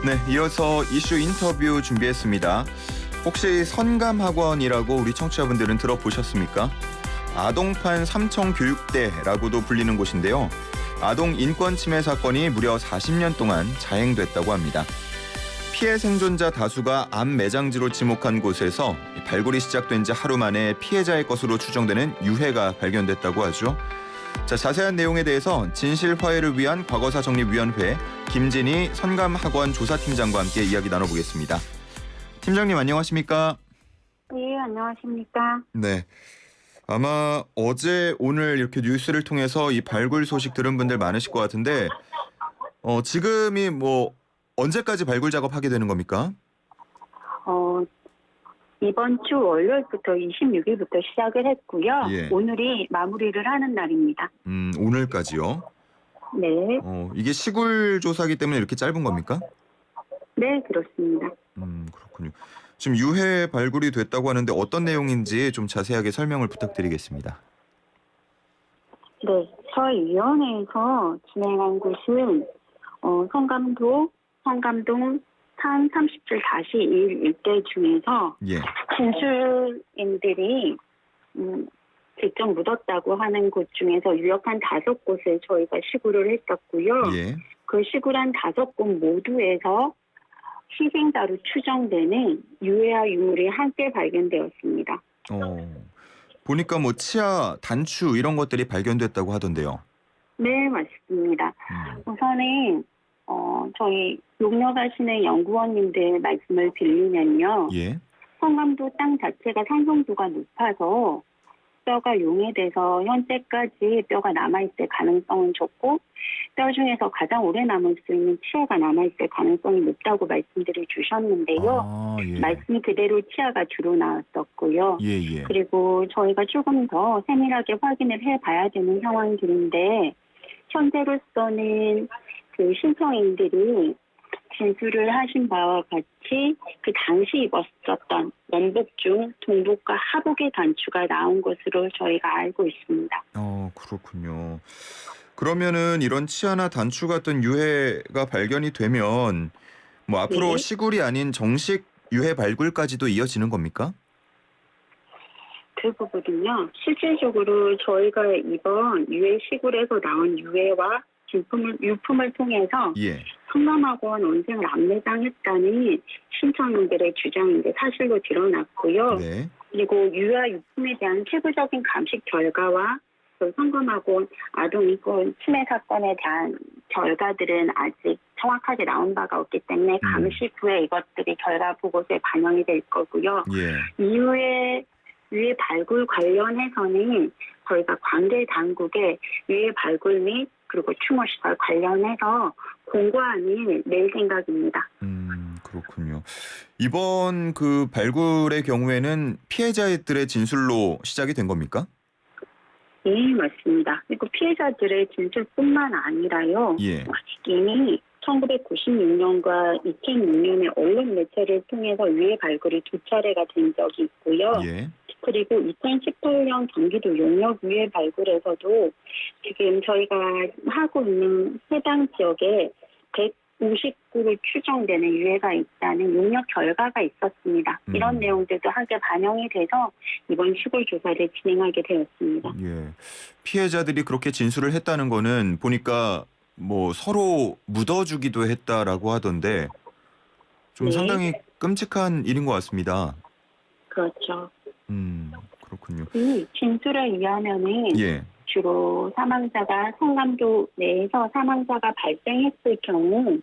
네, 이어서 이슈 인터뷰 준비했습니다. 혹시 선감학원이라고 우리 청취자분들은 들어보셨습니까? 아동판 삼청교육대라고도 불리는 곳인데요. 아동 인권 침해 사건이 무려 40년 동안 자행됐다고 합니다. 피해 생존자 다수가 암 매장지로 지목한 곳에서 발굴이 시작된 지 하루 만에 피해자의 것으로 추정되는 유해가 발견됐다고 하죠. 자, 자세한 내용에 대해서 진실화해를 위한 과거사 정립위원회 김진희 선감학원 조사팀장과 함께 이야기 나눠보겠습니다. 팀장님 안녕하십니까? 네, 안녕하십니까? 네. 아마 어제 오늘 이렇게 뉴스를 통해서 이 발굴 소식 들은 분들 많으실 것 같은데 지금이 뭐 언제까지 발굴 작업하게 되는 겁니까? 이번 주 월요일부터 26일부터 시작을 했고요. 예. 오늘이 마무리를 하는 날입니다. 오늘까지요? 네, 이게 시굴 조사기 때문에 이렇게 짧은 겁니까? 네, 그렇습니다. 그렇군요. 지금 유해 발굴이 됐다고 하는데 어떤 내용인지 좀 자세하게 설명을 부탁드리겠습니다. 네, 저희 위원회에서 진행한 곳은 성감동 산 37-1 일대 중에서 예. 진술인들이 직접 묻었다고 하는 곳 중에서 유력한 5곳을 저희가 시구를 했었고요. 예. 그 시구란 5곳 모두에서 희생자로 추정되는 유해와 유물이 함께 발견되었습니다. 보니까 뭐 치아, 단추 이런 것들이 발견됐다고 하던데요. 네, 맞습니다. 우선은 저희 용역하시는 연구원님들 말씀을 빌리면요. 예. 성감도 땅 자체가 산성도가 높아서 뼈가 용해돼서 현재까지 뼈가 남아있을 가능성은 적고 뼈 중에서 가장 오래 남을 수 있는 치아가 남아있을 가능성이 높다고 말씀들을 주셨는데요. 예. 말씀 그대로 치아가 주로 나왔었고요. 예. 그리고 저희가 조금 더 세밀하게 확인을 해봐야 되는 상황들인데 현재로서는 그 신청인들이 진술을 하신 바와 같이 그 당시 입었었던 원복 중 동복과 하복의 단추가 나온 것으로 저희가 알고 있습니다. 그렇군요. 그러면은 이런 치아나 단추 같은 유해가 발견이 되면 뭐 앞으로 네. 시굴이 아닌 정식 유해 발굴까지도 이어지는 겁니까? 그 부분은요. 실질적으로 저희가 이번 유해 시굴에서 나온 유해와 유품을 통해서 예. 성감학원 원생을 암매장했다는 신청인들의 주장인데 사실로 드러났고요. 네. 그리고 유해와 유품에 대한 세부적인 감식 결과와 그 성감학원 아동인권 침해 사건에 대한 결과들은 아직 정확하게 나온 바가 없기 때문에 감식 후에 이것들이 결과 보고서에 반영이 될 거고요. 예. 이후에 유해 발굴 관련해서는 저희가 관계 당국에 유해 발굴 및 그리고 추모시설 관련해서 공고안을 낼 생각입니다. 그렇군요. 이번 그 발굴의 경우에는 피해자들의 진술로 시작이 된 겁니까? 네, 맞습니다. 그리고 피해자들의 진술뿐만 아니라요. 예. 이미 1996년과 2006년에 언론 매체를 통해서 유해 발굴이 2차례가 된 적이 있고요. 예. 그리고 2018년 경기도 용역 유해 발굴에서도 지금 저희가 하고 있는 해당 지역에 159로 추정되는 유해가 있다는 용역 결과가 있었습니다. 이런 내용들도 함께 반영이 돼서 이번 시골 조사를 진행하게 되었습니다. 예. 피해자들이 그렇게 진술을 했다는 거는 보니까 뭐 서로 묻어주기도 했다라고 하던데 좀 네. 상당히 끔찍한 일인 것 같습니다. 그렇죠. 그렇군요. 이 진술에 의하면은 예. 주로 사망자가 성감도 내에서 사망자가 발생했을 경우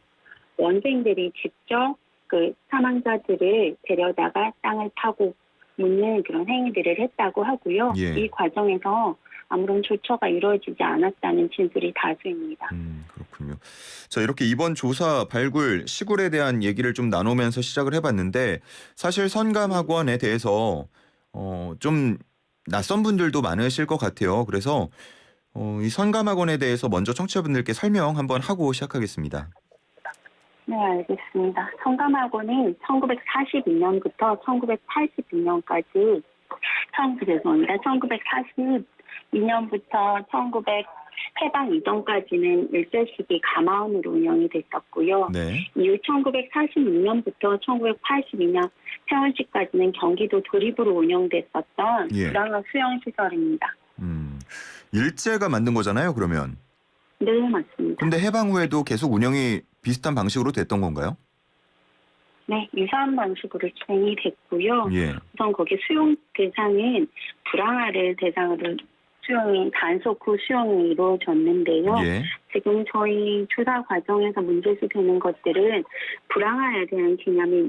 원생들이 직접 그 사망자들을 데려다가 땅을 파고 묻는 그런 행위들을 했다고 하고요. 예. 이 과정에서 아무런 조처가 이루어지지 않았다는 진술이 다수입니다. 그렇군요. 자, 이렇게 이번 조사 발굴 시굴에 대한 얘기를 좀 나누면서 시작을 해봤는데 사실 선감학원에 대해서 좀 낯선 분들도 많으실 것 같아요. 그래서 이 선감학원에 대해서 먼저 청취자분들께 설명 한번 하고 시작하겠습니다. 네, 알겠습니다. 성감학원은 1942년부터 1982년까지 1942년부터 해방 이전까지는 일제시기 가마원으로 운영이 됐었고요. 네. 이후 1946년부터 1982년 퇴원시까지는 경기도 도립으로 운영됐었던 예. 불황화 수용시설입니다. 일제가 만든 거잖아요, 그러면. 네, 맞습니다. 근데 해방 후에도 계속 운영이 비슷한 방식으로 됐던 건가요? 네, 유사한 방식으로 진행이 됐고요. 예. 우선 거기 수용 대상은 불황화를 대상으로 단속 후 수용이 이루어졌는데요. 예. 지금 저희 조사 과정에서 문제시 되는 것들은 불황화에 대한 개념이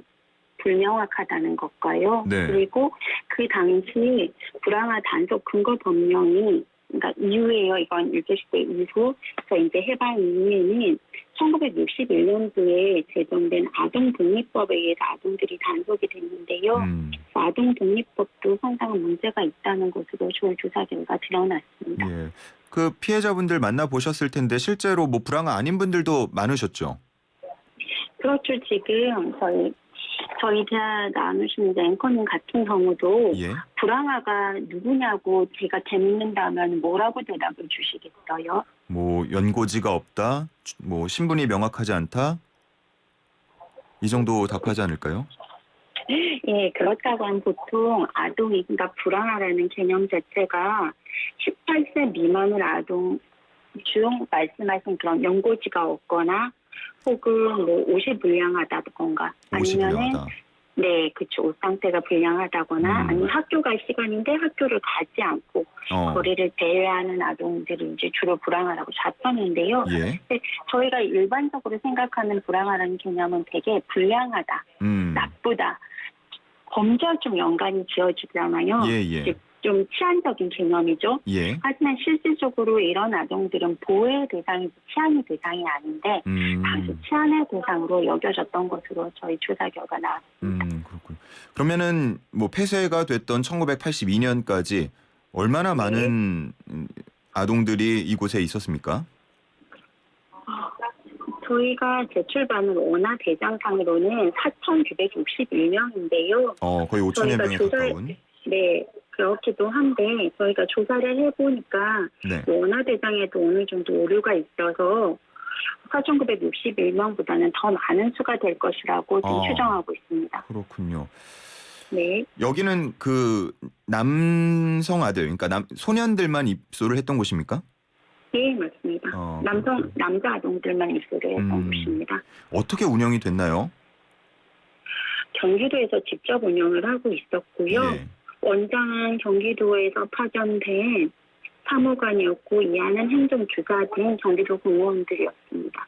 불명확하다는 것과요. 네. 그리고 그 당시 불황화 단속 근거 법령이 그러니까 이후에요. 이건 일제시대 이후, 이제 해방 이후에는 1961년도에 제정된 아동독립법에 의해서 아동들이 단속이 됐는데요. 아동독립법도 상당한 문제가 있다는 것으로 저희 조사 결과 드러났습니다. 예. 그 피해자분들 만나보셨을 텐데 실제로 뭐 불황화 아닌 분들도 많으셨죠? 그렇죠. 지금 저희 대화 나누시는 앵커님 같은 경우도 예. 불황화가 누구냐고 제가 재묻는다면 뭐라고 대답을 주시겠어요? 뭐 연고지가 없다, 뭐 신분이 명확하지 않다, 이 정도 답하지 않을까요? 예, 그렇다고 하면 보통 아동이, 그러니까 불황화라는 개념 자체가 18세 미만의 아동, 주용 말씀하신 그런 연고지가 없거나 혹은 뭐 옷이 불량하다던가 옷이 아니면은 불량하다. 네, 그쵸. 옷 상태가 불량하다거나 아니면 학교 갈 시간인데 학교를 가지 않고 거리를 대회하는 아동들이 이제 주로 불황화라고 잡혔는데요. 예. 근데 저희가 일반적으로 생각하는 불황화라는 개념은 되게 불량하다, 나쁘다, 범죄와 좀 연관이 지어지잖아요. 예. 좀 치안적인 개념이죠. 예. 하지만 실질적으로 이런 아동들은 보호의 대상이지 치안의 대상이 아닌데 당시 치안의 대상으로 여겨졌던 것으로 저희 조사 결과 나왔습니다. 그렇군요. 그러면은 뭐 폐쇄가 됐던 1982년까지 얼마나 많은 아동들이 이곳에 있었습니까? 저희가 제출받은 원화 대장상으로는 4,961명인데요. 거의 5천여 명에 가까운. 네, 그렇기도 한데 저희가 조사를 해보니까 네. 원화 대장에도 어느 정도 오류가 있어서 4,961명보다는 더 많은 수가 될 것이라고 지금 추정하고 있습니다. 그렇군요. 네. 여기는 그 남성 아들, 그러니까 소년들만 입소를 했던 곳입니까? 네, 맞습니다. 남자 아동들만 입소를 했던 곳입니다. 어떻게 운영이 됐나요? 경기도에서 직접 운영을 하고 있었고요. 예. 원장은 경기도에서 파견된 사무관이었고 이 안은 행정주가진 경기도 공무원들이었습니다.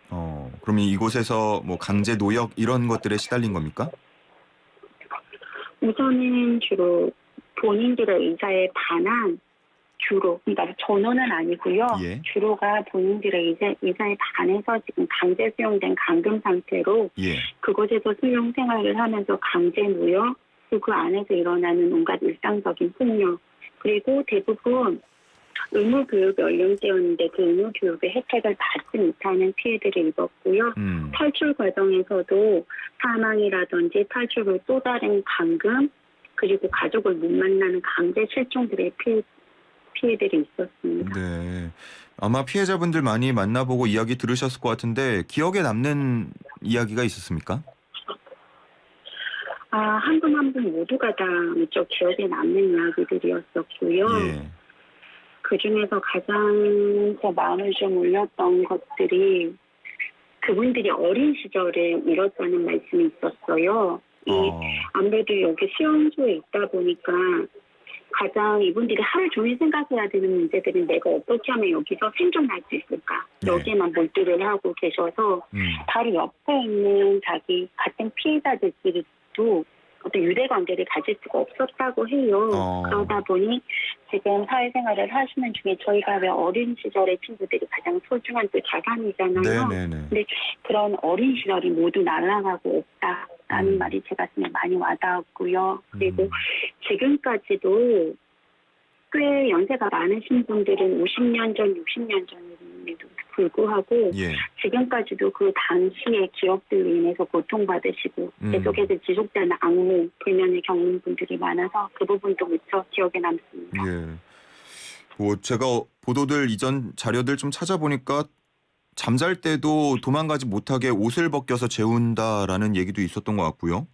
그럼 이곳에서 뭐 강제 노역 이런 것들에 시달린 겁니까? 우선은 주로 본인들의 의사에 반한 그러니까 전원은 아니고요. 예. 주로가 본인들의 의사에 반해서 지금 강제 수용된 감금 상태로 예. 그곳에서 수용 생활을 하면서 강제 노역, 그리고 그 안에서 일어나는 온갖 일상적인 폭력, 그리고 대부분 의무교육 연령대였는데 그 의무교육의 혜택을 받지 못하는 피해들을 입었고요. 탈출 과정에서도 사망이라든지 탈출 후 또 다른 감금, 그리고 가족을 못 만나는 강제 실종들의 피해들이 있었습니다. 네. 아마 피해자분들 많이 만나보고 이야기 들으셨을 것 같은데 기억에 남는 이야기가 있었습니까? 한 분 한 분 모두가 다 무척 기억에 남는 이야기들이었었고요. 예. 그중에서 가장 제 마음을 좀 울렸던 것들이 그분들이 어린 시절에 잃었다는 말씀이 있었어요. 아무래도 여기 수용소에 있다 보니까 가장 이분들이 하루 종일 생각해야 되는 문제들은 내가 어떻게 하면 여기서 생존할 수 있을까? 네. 여기에만 몰두를 하고 계셔서 바로 옆에 있는 자기 같은 피해자들끼리도 어떤 유대관계를 가질 수가 없었다고 해요. 그러다 보니 지금 사회생활을 하시는 중에 저희가 왜 어린 시절의 친구들이 가장 소중한 또 자산이잖아요. 네네네. 근데 그런 어린 시절이 모두 날아가고 없다라는 말이 제 가슴에 많이 와닿았고요. 그리고 지금까지도 꽤 연세가 많으신 분들은 50년 전, 60년 전임에도 불구하고 예. 지금까지도 그 당시의 기억들로 인해서 고통받으시고 계속해서 지속되는 악몽, 불면을 겪는 분들이 많아서 그 부분도 무척 기억에 남습니다. 예. 뭐 제가 보도들 이전 자료들 좀 찾아보니까 잠잘 때도 도망가지 못하게 옷을 벗겨서 재운다라는 얘기도 있었던 것 같고요.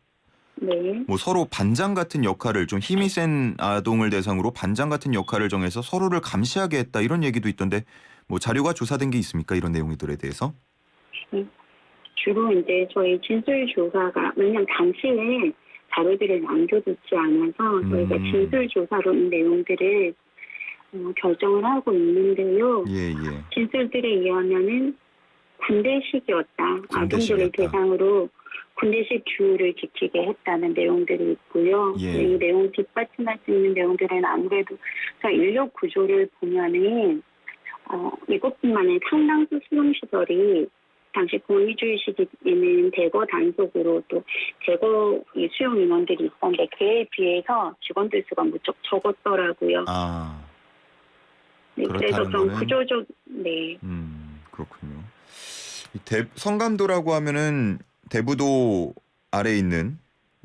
네. 뭐 서로 반장 같은 역할을 좀 힘이 센 아동을 대상으로 반장 같은 역할을 정해서 서로를 감시하게 했다 이런 얘기도 있던데 뭐 자료가 조사된 게 있습니까? 이런 내용들에 대해서? 주로 이제 저희 진술 조사가 왜냐면 당시에 자료들을 남겨두지 않아서 저희가 진술 조사로 이 내용들을 결정을 하고 있는데요. 예, 예. 진술들에 의하면은 군대식이었다. 군대식이었다. 아동들을 대상으로 군대식 규율을 지키게 했다는 내용들이 있고요. 예. 이 내용 뒷받침할 수 있는 내용들은 아무래도 저 인력 구조를 보면은 이것뿐만이 상당수 수용시설이 당시 권위주의 시기에는 대거 단속으로 또 대거 이 수용 인원들이 있었는데 그에 비해서 직원들 수가 무척 적었더라고요. 아, 네, 그래서 그렇다는 좀 거는- 구조적 네. 그렇군요. 성감도라고 하면은 대부도 아래에 있는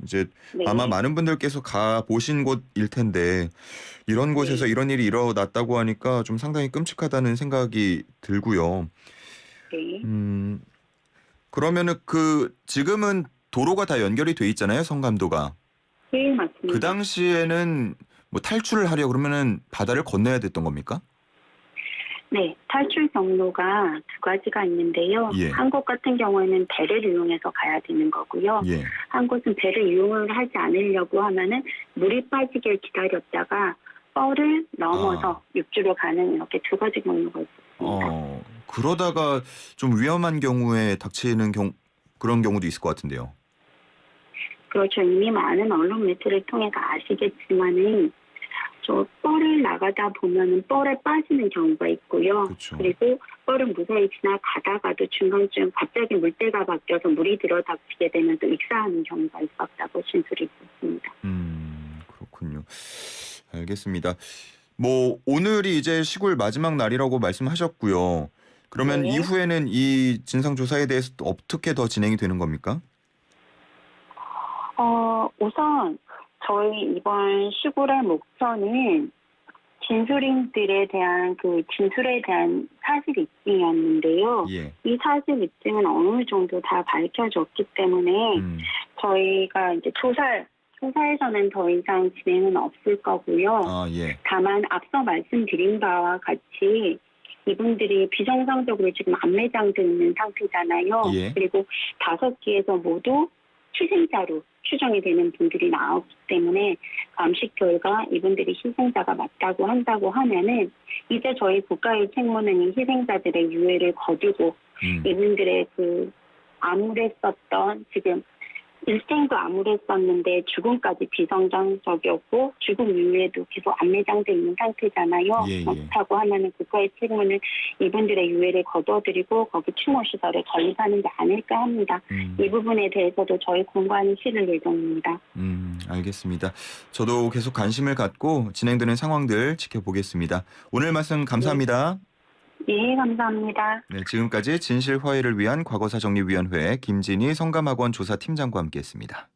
이제 네. 아마 많은 분들께서 가 보신 곳일 텐데 이런 곳에서 네. 이런 일이 일어났다고 하니까 좀 상당히 끔찍하다는 생각이 들고요. 네. 그러면은 지금은 도로가 다 연결이 돼 있잖아요, 성감도가. 네, 맞습니다. 그 당시에는 뭐 탈출을 하려 그러면은 바다를 건너야 됐던 겁니까? 네, 탈출 경로가 두 가지가 있는데요. 예. 한 곳 같은 경우에는 배를 이용해서 가야 되는 거고요. 예. 한 곳은 배를 이용을 하지 않으려고 하면은 물이 빠지길 기다렸다가 뻘을 넘어서 육지로 가는 이렇게 두 가지 경로가 있습니다. 그러다가 좀 위험한 경우에 닥치는 그런 경우도 있을 것 같은데요. 그렇죠. 이미 많은 언론 매체를 통해서 아시겠지만은 저 뻘을 나가다 보면은 뻘에 빠지는 경우가 있고요. 그렇죠. 그리고 뻘은 무사히 지나가다가도 중간쯤 갑자기 물때가 바뀌어서 물이 들어닥치게 되면 또 익사하는 경우가 있었다고 진술이 있었습니다. 그렇군요. 알겠습니다. 뭐 오늘이 이제 시굴 마지막 날이라고 말씀하셨고요. 그러면 네. 이후에는 이 진상조사에 대해서 또 어떻게 더 진행이 되는 겁니까? 우선 저희 이번 시골의 목표는 진술인들에 대한 진술에 대한 사실 입증이었는데요. 예. 이 사실 입증은 어느 정도 다 밝혀졌기 때문에 저희가 이제 조사에서는 더 이상 진행은 없을 거고요. 예. 다만 앞서 말씀드린 바와 같이 이분들이 비정상적으로 지금 안매장돼 있는 상태잖아요. 예. 그리고 5기에서 모두 희생자로 추정이 되는 분들이 나왔기 때문에 감식 결과 이분들이 희생자가 맞다고 한다고 하면은 이제 저희 국가의 책무는 이 희생자들의 유해를 거두고 이분들의 암울했었던 지금 일생도 암울했었는데 죽음까지 비정상적이었고 죽음 이후에도 계속 안매장돼 있는 상태잖아요. 예, 예. 그렇다고 하면은 국가의 책무는 이분들의 유해를 거둬들이고 거기 추모시설에 건립하는 게 아닐까 합니다. 이 부분에 대해서도 저희 공관이 실을 예정입니다. 알겠습니다. 저도 계속 관심을 갖고 진행되는 상황들 지켜보겠습니다. 오늘 말씀 감사합니다. 예, 감사합니다. 네, 지금까지 진실화해를 위한 과거사정리위원회 김진희 성감학원 조사팀장과 함께했습니다.